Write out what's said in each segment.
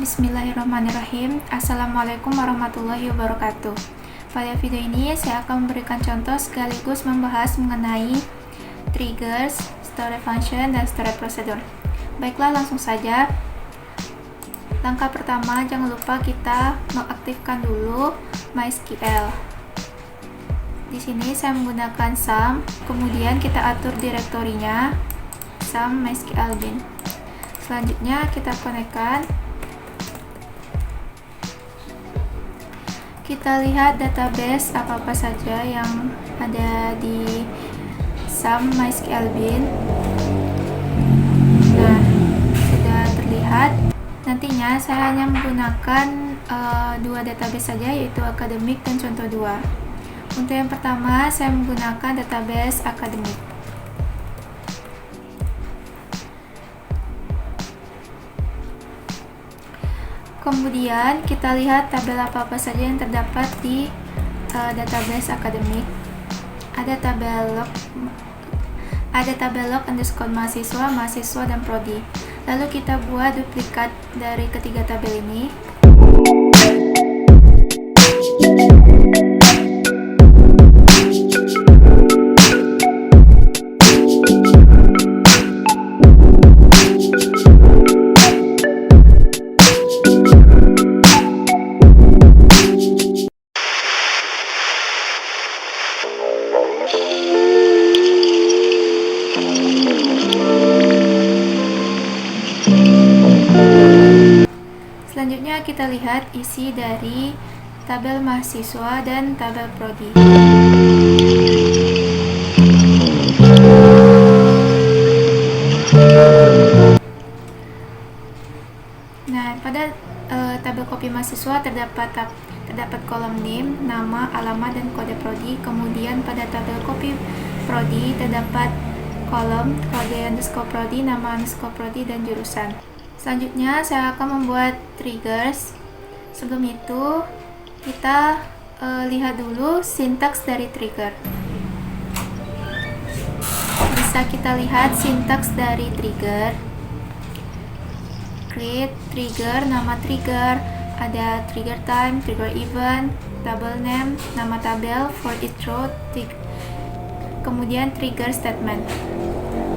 Bismillahirrahmanirrahim. Assalamualaikum warahmatullahi wabarakatuh. Pada video ini saya akan memberikan contoh sekaligus membahas mengenai triggers, storage function, dan storage procedure. Baiklah, langsung saja. Langkah pertama, jangan lupa kita mengaktifkan dulu MySQL. Di sini saya menggunakan sum, kemudian kita atur direktorinya sum MySQL bin. Selanjutnya kita konekkan. Kita lihat database apa-apa saja yang ada di sum MySQL bin. Nah, sudah terlihat. Nantinya saya hanya menggunakan dua database saja, yaitu akademik dan contoh 2. Untuk yang pertama, saya menggunakan database akademik. Kemudian kita lihat tabel apa-apa saja yang terdapat di database akademik. Ada tabel log underscore mahasiswa, mahasiswa, dan prodi. Lalu kita buat duplikat dari ketiga tabel ini. Selanjutnya kita lihat isi dari tabel mahasiswa dan tabel prodi. Nah, pada tabel kopi mahasiswa terdapat kolom name, nama, alamat, dan kode prodi. Kemudian pada tabel kopi prodi terdapat kolom kode underscore prodi, nama underscore prodi, dan jurusan. Selanjutnya saya akan membuat triggers. Sebelum itu kita lihat dulu sintaks dari trigger. Bisa kita lihat sintaks dari trigger. Create trigger, nama trigger, ada trigger time, trigger event, table name, nama tabel, for each row, kemudian trigger statement.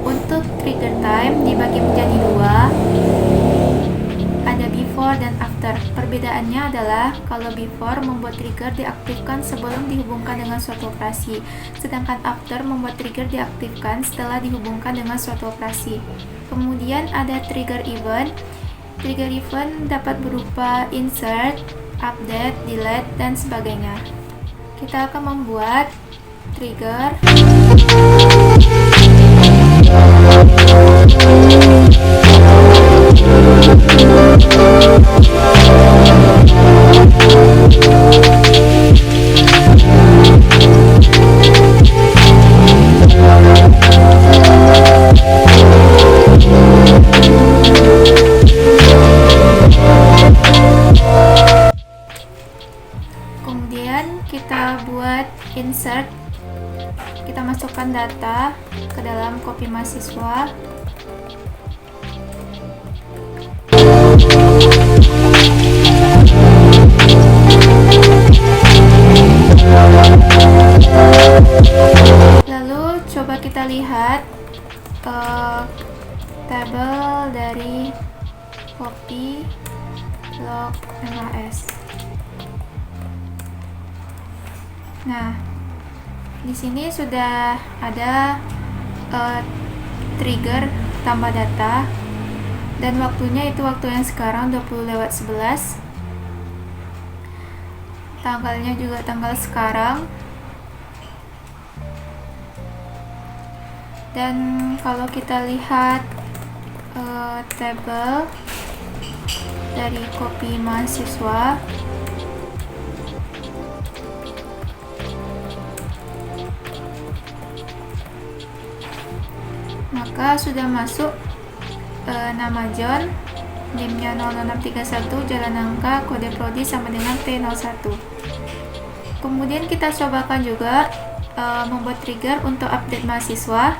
Untuk trigger time dibagi menjadi 2, ada before dan after. Perbedaannya adalah kalau before membuat trigger diaktifkan sebelum dihubungkan dengan suatu operasi, sedangkan after membuat trigger diaktifkan setelah dihubungkan dengan suatu operasi. Kemudian ada trigger event. Trigger event dapat berupa insert, update, delete, dan sebagainya. Kita akan membuat trigger. Kemudian kita buat insert. Kita masukkan data ke dalam kopi mahasiswa. Lalu coba kita lihat tabel dari kopi log MAS. Nah, di sini sudah ada trigger tambah data, dan waktunya itu waktu yang sekarang 20:11. Tanggalnya juga tanggal sekarang. Dan kalau kita lihat tabel dari kopi mahasiswa, maka sudah masuk nama John, NIM-nya 00631, jalan angka, kode prodi sama dengan P01. Kemudian kita cobakan juga membuat trigger untuk update mahasiswa.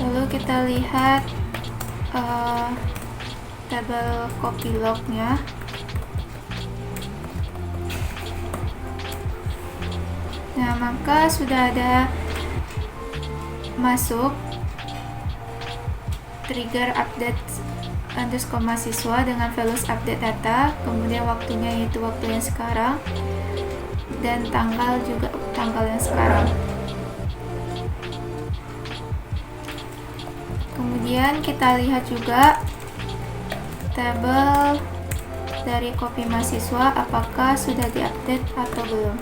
Lalu kita lihat tabel copy lognya. Nah, maka sudah ada masuk trigger update underscore mahasiswa dengan values update data, kemudian waktunya yaitu waktu yang sekarang, dan tanggal juga tanggal yang sekarang. Kemudian kita lihat juga tabel dari copy mahasiswa apakah sudah diupdate atau belum.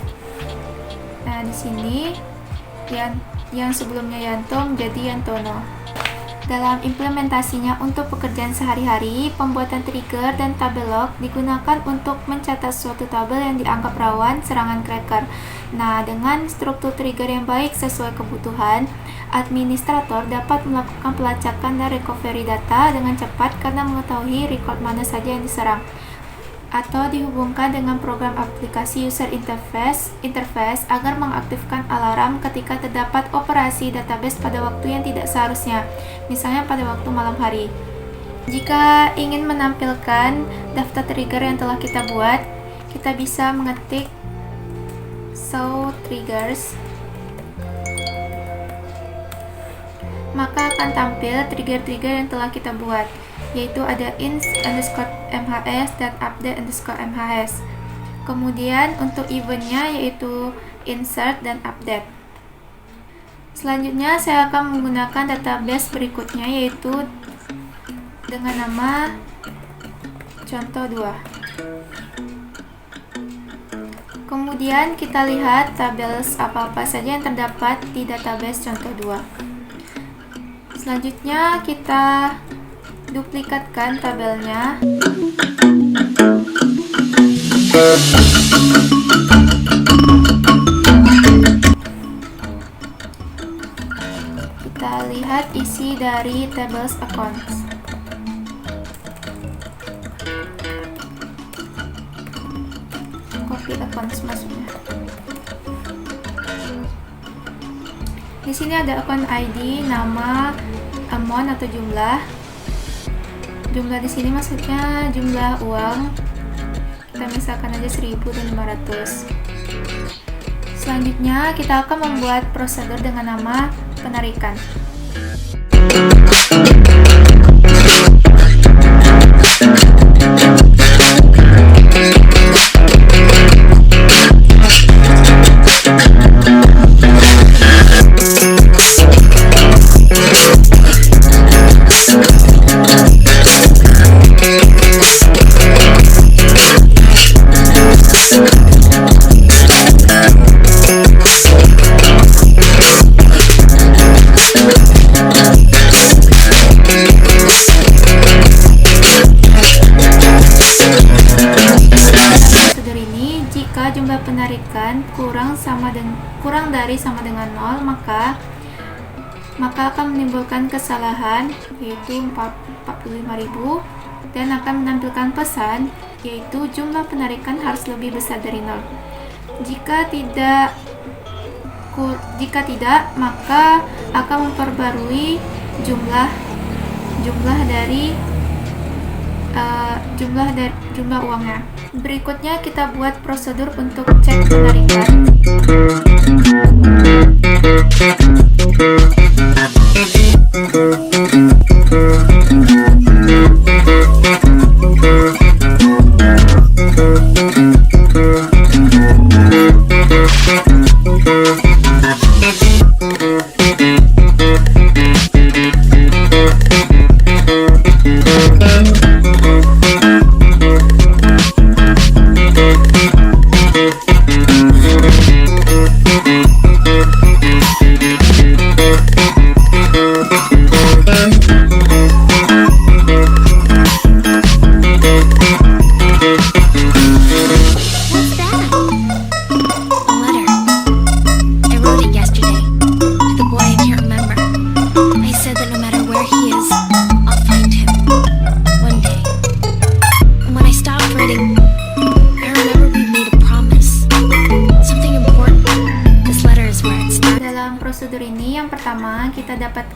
Nah, di sini yang sebelumnya Yanto menjadi Yantono. Dalam implementasinya untuk pekerjaan sehari-hari, pembuatan trigger dan tabel log digunakan untuk mencatat suatu tabel yang dianggap rawan serangan cracker. Nah, dengan struktur trigger yang baik sesuai kebutuhan, administrator dapat melakukan pelacakan dan recovery data dengan cepat karena mengetahui record mana saja yang diserang, atau dihubungkan dengan program aplikasi user interface agar mengaktifkan alarm ketika terdapat operasi database pada waktu yang tidak seharusnya, misalnya pada waktu malam hari. Jika ingin menampilkan daftar trigger yang telah kita buat, kita bisa mengetik show triggers, maka akan tampil trigger-trigger yang telah kita buat, yaitu ada ins_mhs dan update_mhs. Kemudian untuk eventnya yaitu insert dan update. Selanjutnya saya akan menggunakan database berikutnya, yaitu dengan nama contoh 2. Kemudian kita lihat tabel apa-apa saja yang terdapat di database contoh 2. Selanjutnya kita duplikatkan tabelnya. Kita lihat isi dari tables accounts. Copy accounts maksudnya. Di sini ada account ID, nama, amount atau jumlah. Jumlah di sini maksudnya jumlah uang. Kita misalkan aja 1.500. Selanjutnya kita akan membuat prosedur dengan nama penarikan. Jumlah penarikan kurang dari sama dengan 0, maka akan menimbulkan kesalahan yaitu 45.000 dan akan menampilkan pesan yaitu jumlah penarikan harus lebih besar dari 0. Jika tidak, maka akan memperbarui jumlah uangnya. Berikutnya kita buat prosedur untuk cek penarikan.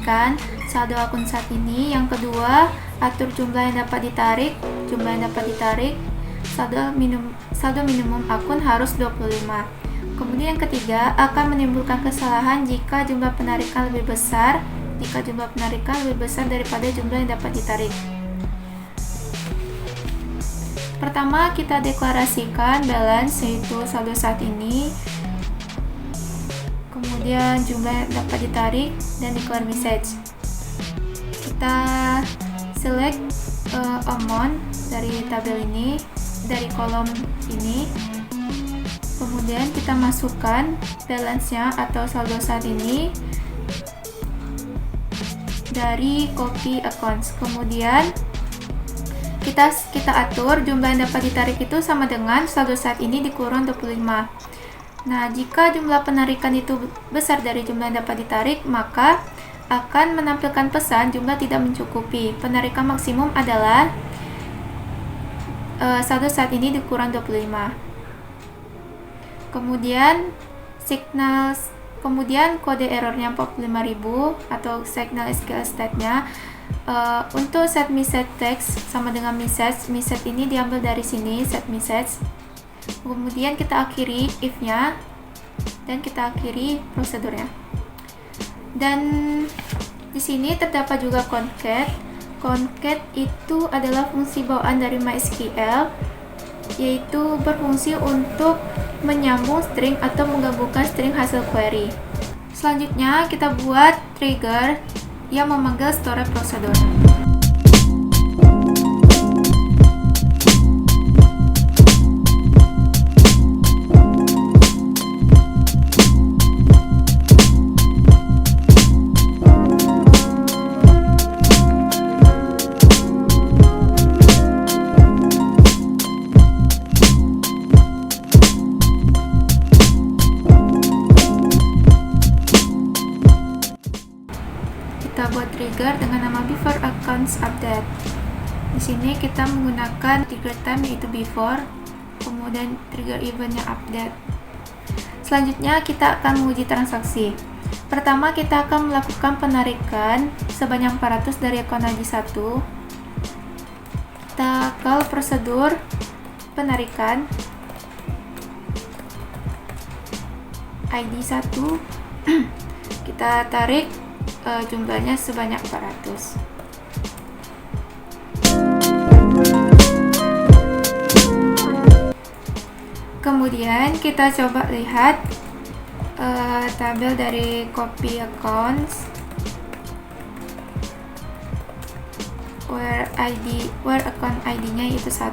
penarikan saldo akun saat ini. Yang kedua, atur jumlah yang dapat ditarik. Saldo minimum akun harus 25. Kemudian yang ketiga, akan menimbulkan kesalahan jika jumlah penarikan lebih besar daripada jumlah yang dapat ditarik. Pertama, kita deklarasikan balance, yaitu saldo saat ini, kemudian jumlah yang dapat ditarik, dan declare message. Kita select amount dari tabel ini, dari kolom ini, kemudian kita masukkan balance-nya atau saldo saat ini dari copy accounts. Kemudian kita atur jumlah yang dapat ditarik itu sama dengan saldo saat ini dikurang 25. Nah, jika jumlah penarikan itu besar dari jumlah yang dapat ditarik, maka akan menampilkan pesan jumlah tidak mencukupi. Penarikan maksimum adalah saldo saat ini dikurang 25. Kemudian kode errornya 45.000 atau signal SQL state-nya. Untuk set message text sama dengan message ini diambil dari sini, set message. Kemudian kita akhiri if-nya dan kita akhiri prosedurnya. Dan di sini terdapat juga concat. Concat itu adalah fungsi bawaan dari MySQL, yaitu berfungsi untuk menyambung string atau menggabungkan string hasil query. Selanjutnya kita buat trigger yang memanggil storage procedure. Kita buat trigger dengan nama before accounts update. Di sini kita menggunakan trigger time, yaitu before, kemudian trigger eventnya update. Selanjutnya kita akan menguji transaksi. Pertama, kita akan melakukan penarikan sebanyak 400 dari akun ID1. Kita call prosedur penarikan ID1. Kita tarik jumlahnya sebanyak 400. Kemudian kita coba lihat tabel dari copy accounts where account ID-nya itu 1.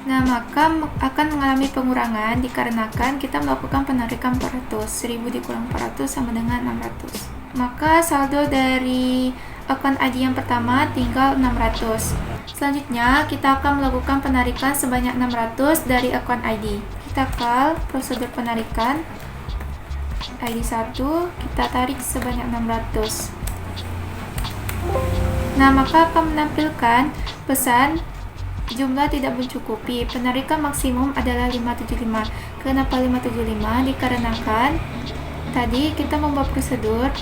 Nah, maka akan mengalami pengurangan dikarenakan kita melakukan penarikan 400. 1000 dikurang 400 sama dengan 600. Maka saldo dari akun ID yang pertama tinggal 600. Selanjutnya, kita akan melakukan penarikan sebanyak 600 dari akun ID. Kita call prosedur penarikan ID1, kita tarik sebanyak 600. Nah, maka akan menampilkan pesan jumlah tidak mencukupi. Penarikan maksimum adalah 575. Kenapa 575? Dikarenakan tadi kita membuat prosedur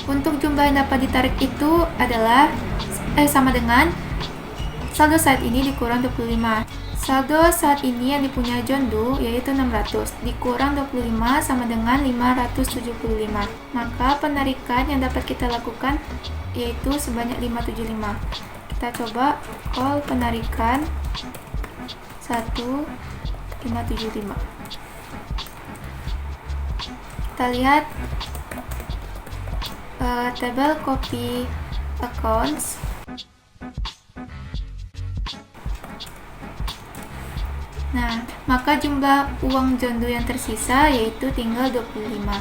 untuk jumlah yang dapat ditarik itu adalah sama dengan saldo saat ini dikurang 25. Saldo saat ini yang dipunya John Doe yaitu 600 dikurang 25 sama dengan 575. Maka penarikan yang dapat kita lakukan yaitu sebanyak 575. Kita coba call penarikan 1575. Kita lihat tabel copy accounts. Nah, maka jumlah uang John Doe yang tersisa yaitu tinggal 25.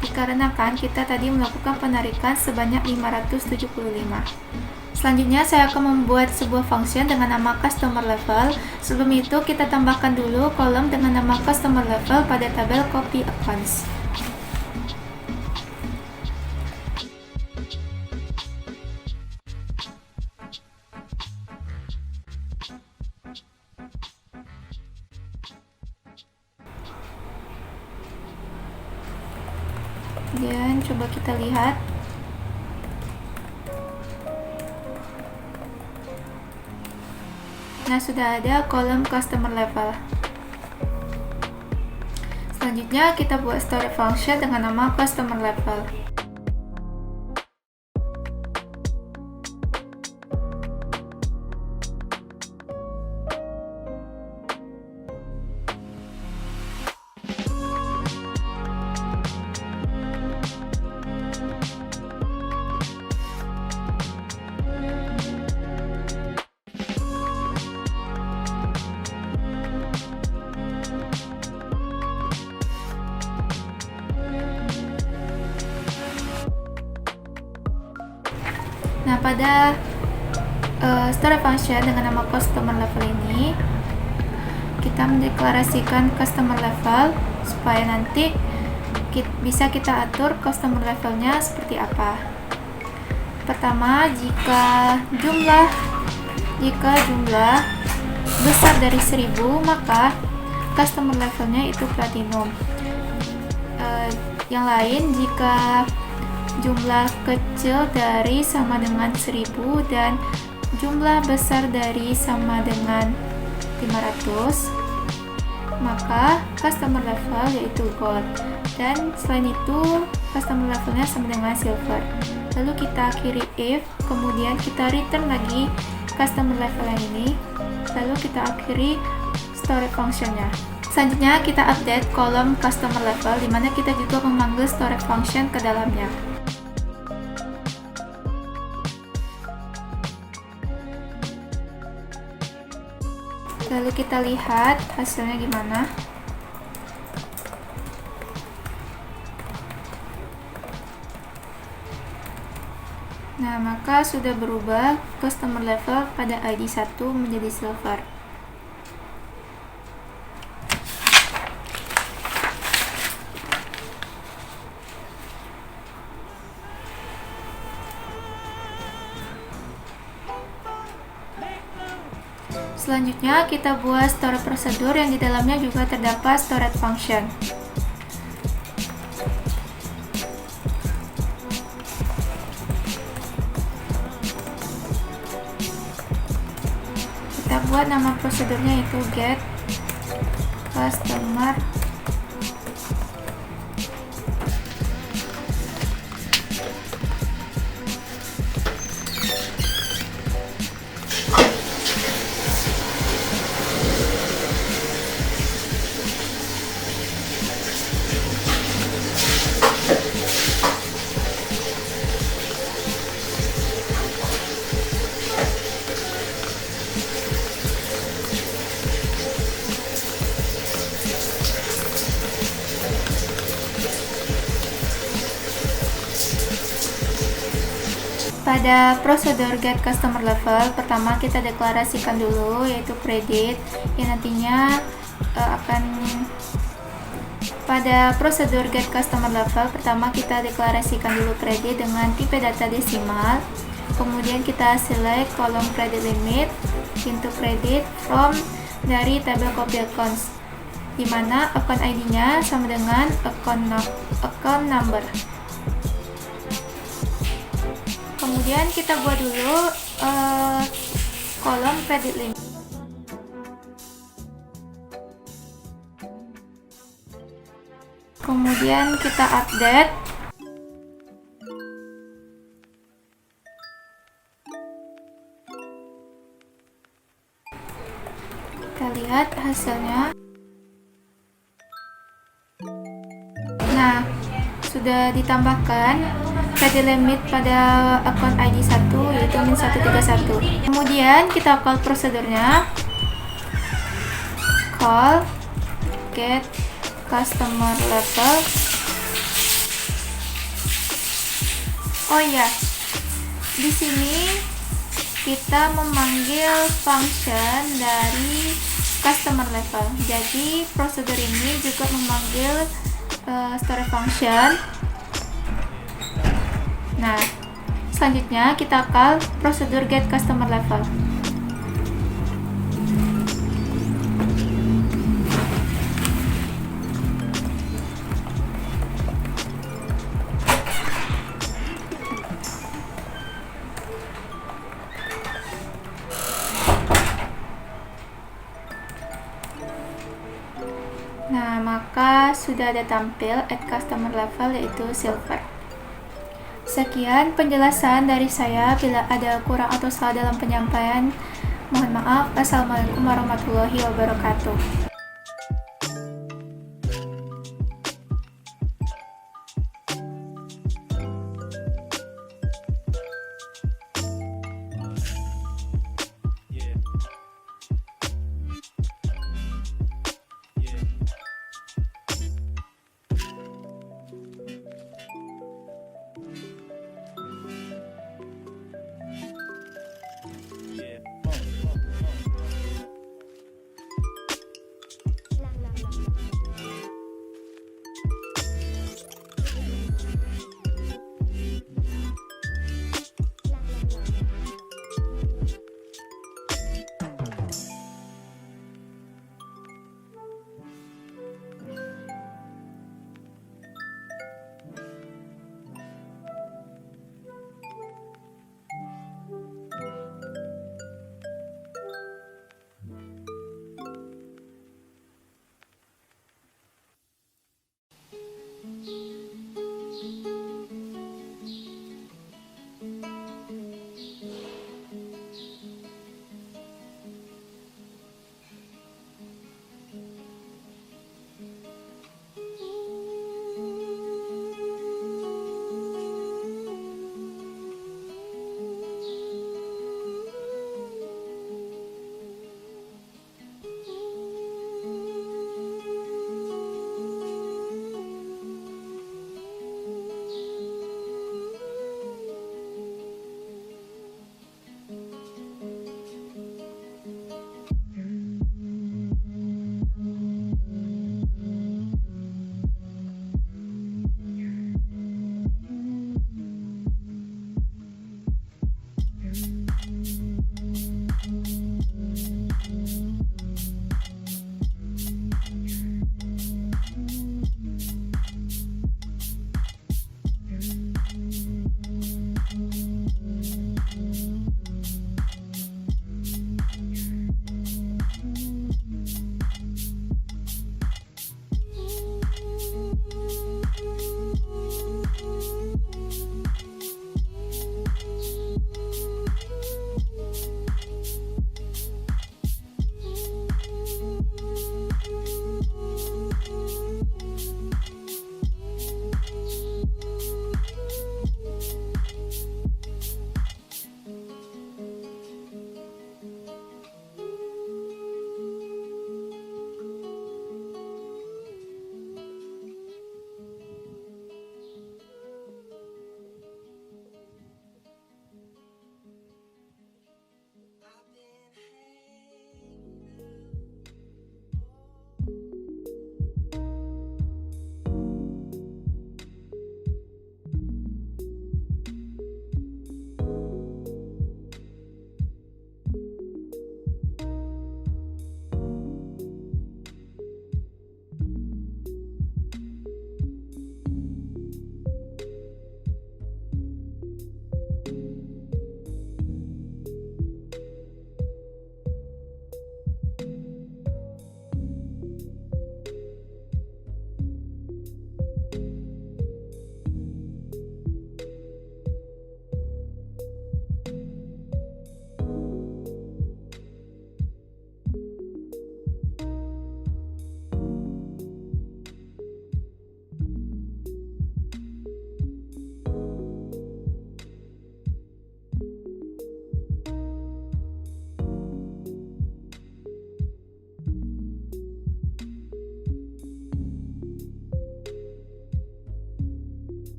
Dikarenakan kita tadi melakukan penarikan sebanyak 575. Selanjutnya saya akan membuat sebuah function dengan nama customer level. Sebelum itu kita tambahkan dulu kolom dengan nama customer level pada tabel copy accounts. Dan coba kita lihat. Nah, sudah ada kolom customer level. Selanjutnya kita buat storage function dengan nama customer level. Nah, pada storage function dengan nama customer level ini, kita mendeklarasikan customer level supaya nanti bisa kita atur customer levelnya seperti apa. Pertama, jika jumlah besar dari 1000, maka customer levelnya itu platinum. Yang lain, jika jumlah kecil dari sama dengan 1000 dan jumlah besar dari sama dengan 500, maka customer level yaitu gold, dan selain itu customer levelnya sama dengan silver. Lalu kita akhiri if, kemudian kita return lagi customer level yang ini, lalu kita akhiri storage functionnya. Selanjutnya kita update kolom customer level, dimana kita juga memanggil storage function ke dalamnya. Lalu kita lihat hasilnya gimana. Nah, maka sudah berubah customer level pada ID 1 menjadi silver. Selanjutnya kita buat storage prosedur yang di dalamnya juga terdapat storage function. Kita buat nama prosedurnya itu get customer Pada prosedur get customer level, pertama kita deklarasikan dulu yaitu kredit yang nantinya pada prosedur get customer level, pertama kita deklarasikan dulu kredit dengan tipe data desimal, kemudian kita select kolom credit limit pintu kredit from dari tabel copy accounts, di mana account ID-nya sama dengan account number. Kemudian kita buat dulu kolom credit limit. Kemudian kita update. Kita lihat hasilnya. Nah, sudah ditambahkan credit limit pada akun ID 1 yaitu min131. Kemudian kita call prosedurnya, call get customer level. Oh ya, di sini kita memanggil function dari customer level. Jadi prosedur ini juga memanggil storage function. Nah, selanjutnya kita call prosedur get customer level. Nah, maka sudah ada tampil at customer level yaitu silver. Sekian penjelasan dari saya. Bila ada kurang atau salah dalam penyampaian, mohon maaf. Assalamualaikum warahmatullahi wabarakatuh.